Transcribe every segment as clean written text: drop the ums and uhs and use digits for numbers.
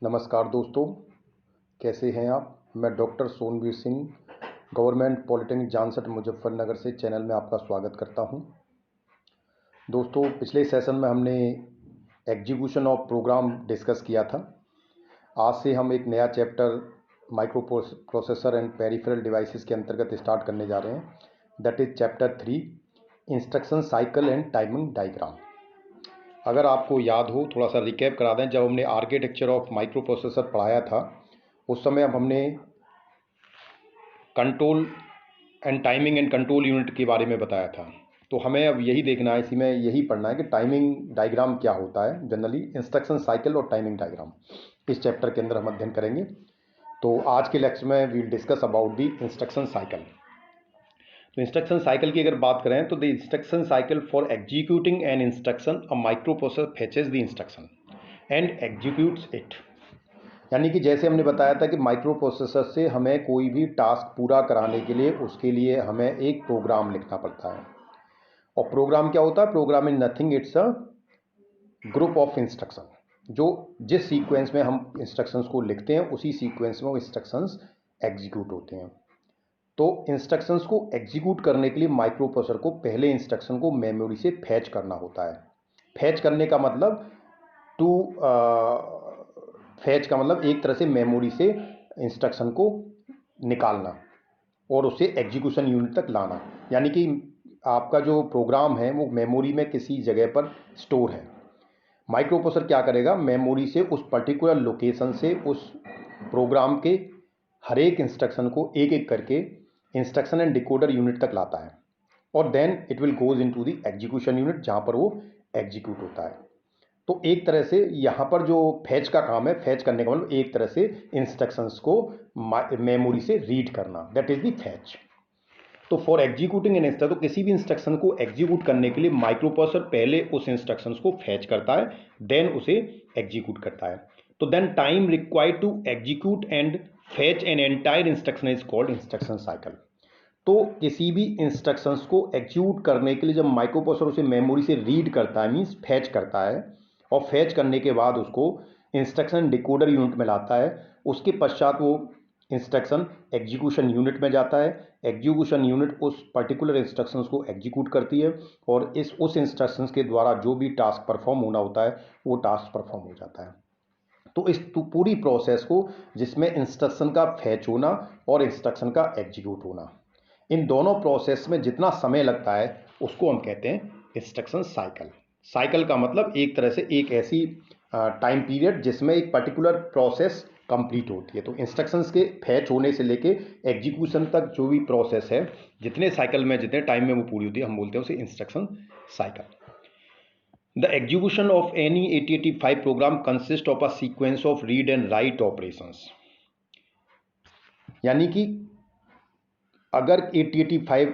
नमस्कार दोस्तों, कैसे हैं आप। मैं doctor Sonveer Singh government polytechnic Jansath Muzaffarnagar से चैनल में आपका स्वागत करता हूं। दोस्तों, पिछले सेशन में हमने एग्जीक्यूशन ऑफ प्रोग्राम डिस्कस किया था। आज से हम एक नया chapter micro processor and peripheral devices के अंतर्गत स्टार्ट करने जा रहे हैं। That is chapter 3, instruction cycle and timing diagram. अगर आपको याद हो, थोड़ा सा रिकैप करा दें। जब हमने आर्किटेक्चर ऑफ माइक्रो प्रोसेसर पढ़ाया था उस समय अब हमने control and timing and control unit के बारे में बताया था। तो हमें अब यही देखना है, इसी में यही पढ़ना है कि टाइमिंग डायग्राम क्या होता है। जनरली इंस्ट्रक्शन साइकिल और टाइमिंग डायग्राम इस चैप्टर के अंदर हम अध्ययन करेंगे। तो आज के लेक्चर में we'll discuss about the instruction cycle. तो इंस्ट्रक्शन साइकिल की अगर बात करें तो the instruction cycle for executing an instruction a microprocessor fetches the instruction and executes it. यानी कि जैसे हमने बताया था कि माइक्रो प्रोसेसर से हमें कोई भी टास्क पूरा कराने के लिए उसके लिए हमें एक प्रोग्राम लिखना पड़ता है। और प्रोग्राम क्या होता है? Program is nothing, it's a group of instruction. जो जिस सीक्वेंस में हम इंस्ट्रक्शंस को लिखते हैं उसी सीक्वेंस में वो इंस्ट्रक्शंस एग्जीक्यूट होते हैं। तो इंस्ट्रक्शंस को एग्जीक्यूट करने के लिए माइक्रो प्रोसेसर को पहले इंस्ट्रक्शन को मेमोरी से फैच करना होता है। फैच करने का मतलब फैच का मतलब एक तरह से मेमोरी से इंस्ट्रक्शन को निकालना और उसे एग्जीक्यूशन यूनिट तक लाना। यानी कि आपका जो प्रोग्राम है वो मेमोरी में किसी जगह पर स्टोर है। माइक्रो प्रोसेसर क्या करेगा? मेमोरी से उस पर्टिकुलर लोकेशन से उस प्रोग्राम के हर एक इंस्ट्रक्शन को एक एक करके इंस्ट्रक्शन एंड डिकोडर यूनिट तक लाता है और then it will goes into the execution unit, जहाँ पर वो एग्जीक्यूट होता है। तो एक तरह से यहाँ पर जो फैच का काम है, फैच करने का मतलब एक तरह से इंस्ट्रक्शंस को मेमोरी से रीड करना, दैट इज द फैच। तो फॉर एग्जीक्यूटिंग एन इंस्ट्रक्शन, तो किसी भी इंस्ट्रक्शन को एग्जीक्यूट करने के लिए माइक्रो प्रोसेसर पहले उस इंस्ट्रक्शंस को फैच करता है, देन उसे एग्जीक्यूट करता है। तो then time required to execute and fetch an entire instruction is called instruction cycle. तो किसी भी इंस्ट्रक्शंस को एग्जीक्यूट करने के लिए जब माइक्रो प्रोसेसर उसे मेमोरी से रीड करता है, मीन्स फैच करता है, और फैच करने के बाद उसको इंस्ट्रक्शन डिकोडर यूनिट में लाता है, उसके पश्चात वो इंस्ट्रक्शन एग्जीक्यूशन यूनिट में जाता है। एग्जीक्यूशन यूनिट उस पर्टिकुलर इंस्ट्रक्शंस को एग्जीक्यूट करती है और उस इंस्ट्रक्शंस के द्वारा जो भी टास्क परफॉर्म होना होता है वो टास्क परफॉर्म हो जाता है। तो इस पूरी प्रोसेस को, जिसमें इंस्ट्रक्शन का फैच होना और इंस्ट्रक्शन का एग्जीक्यूट होना, इन दोनों प्रोसेस में जितना समय लगता है उसको हम कहते हैं इंस्ट्रक्शन साइकिल। साइकिल का मतलब एक तरह से एक ऐसी टाइम पीरियड जिसमें एक पर्टिकुलर प्रोसेस कंप्लीट होती है। तो इंस्ट्रक्शंस के फैच होने से लेके एग्जीक्यूशन तक जो भी प्रोसेस है, जितने साइकिल में जितने टाइम में वो पूरी होती है, हम बोलते हैं उसे instruction cycle. The execution of any 8085 program consist of a sequence of read and write operations. यानी कि अगर 8085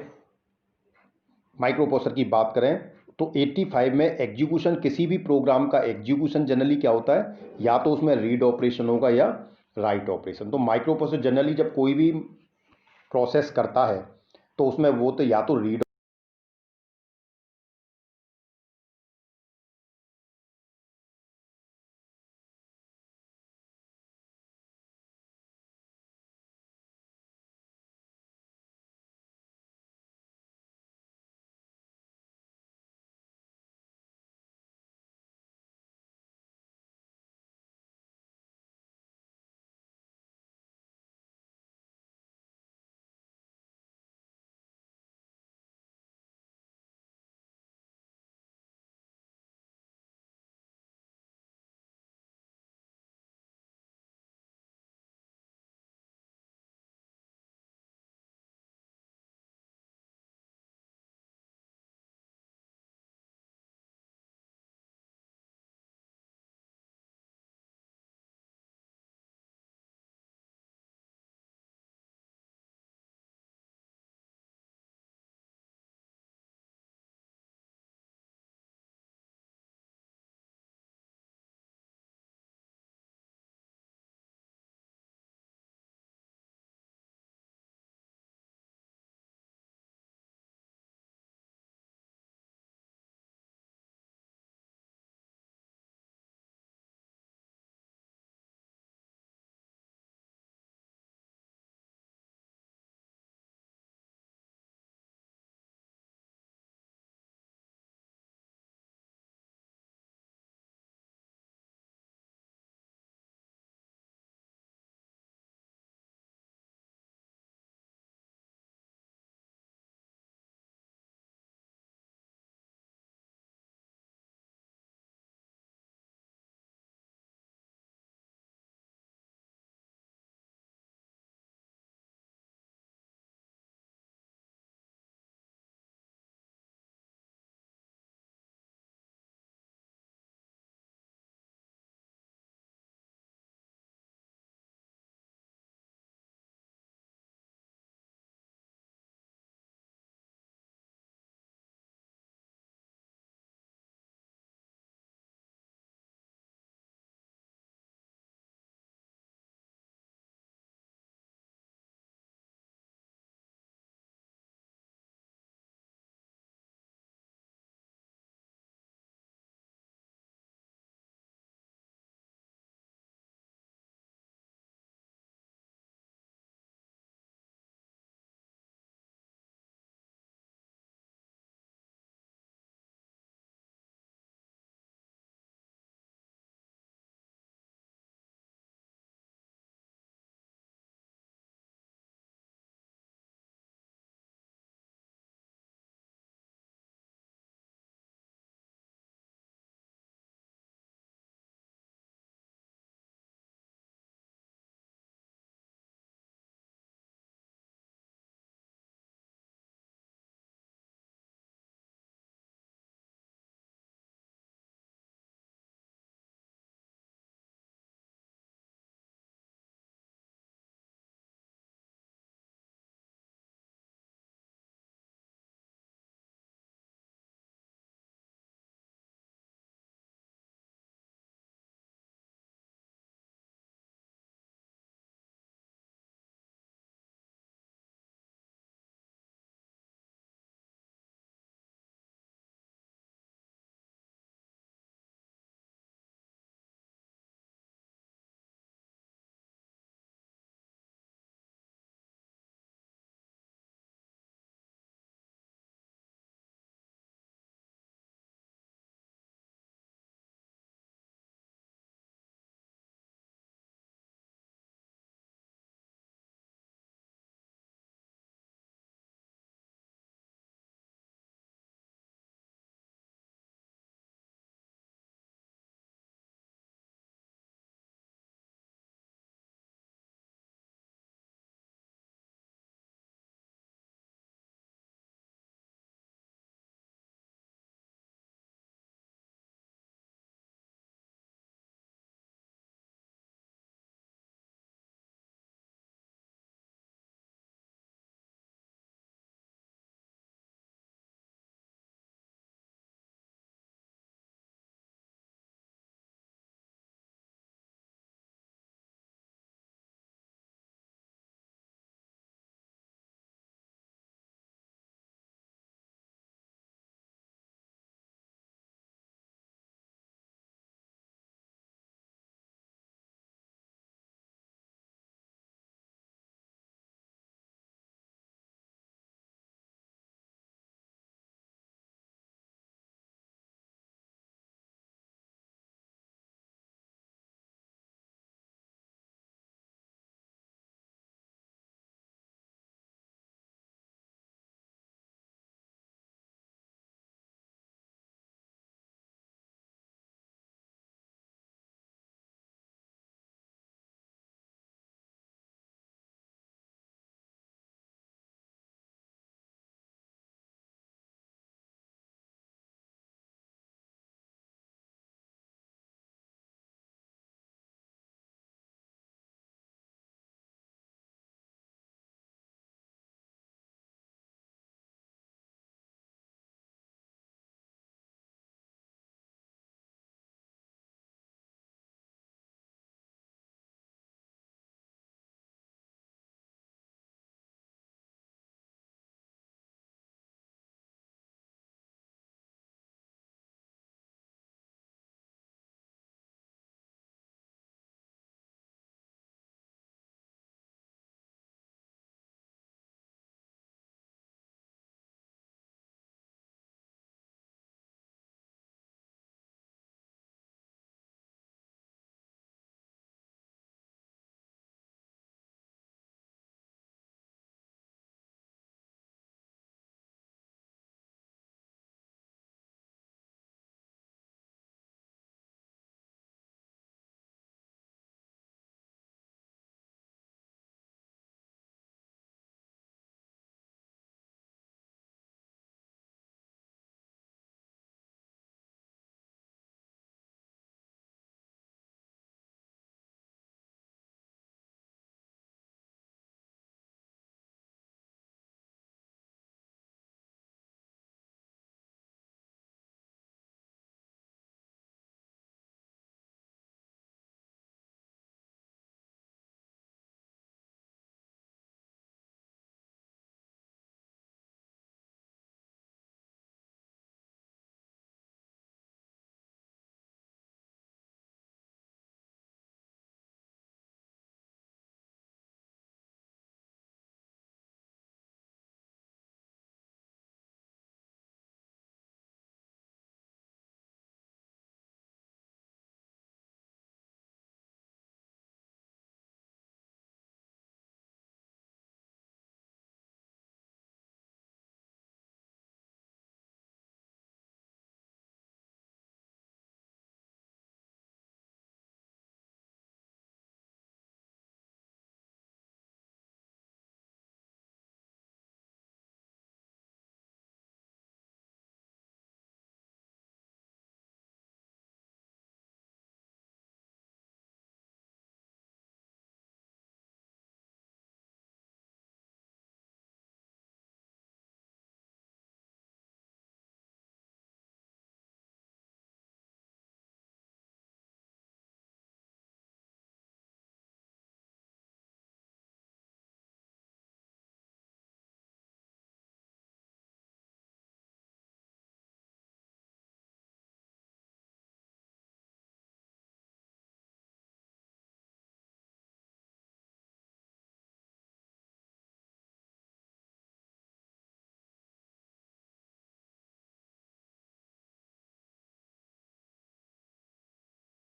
माइक्रो प्रोसेसर की बात करें तो 85 में एग्जीक्यूशन, किसी भी प्रोग्राम का एग्जीक्यूशन जनरली क्या होता है? या तो उसमें रीड ऑपरेशन होगा या राइट ऑपरेशन। तो माइक्रो प्रोसेसर जनरली जब कोई भी प्रोसेस करता है तो उसमें वो तो या तो रीड